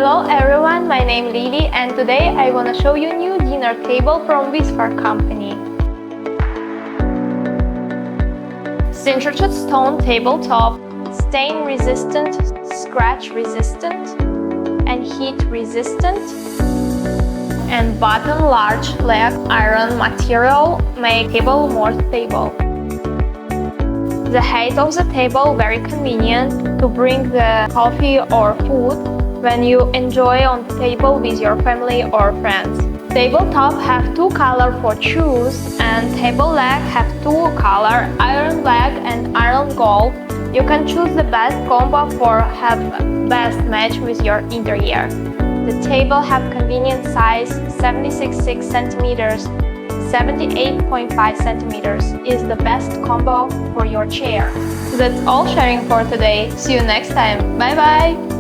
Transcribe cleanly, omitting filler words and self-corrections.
Hello everyone, my name is Lily and today I want to show you a new dinner table from Wisfor company. Sintered stone tabletop, stain resistant, scratch resistant, and heat resistant, and bottom large leg iron material make table more stable. The height of the table very convenient to bring the coffee or food when you enjoy on the table with your family or friends. Tabletop have two color for choose and table leg have two color, iron leg and iron gold. You can choose the best combo for have best match with your interior. The table have convenient size 76.6 centimeters. 78.5 centimeters is the best combo for your chair. That's all sharing for today. See you next time. Bye bye!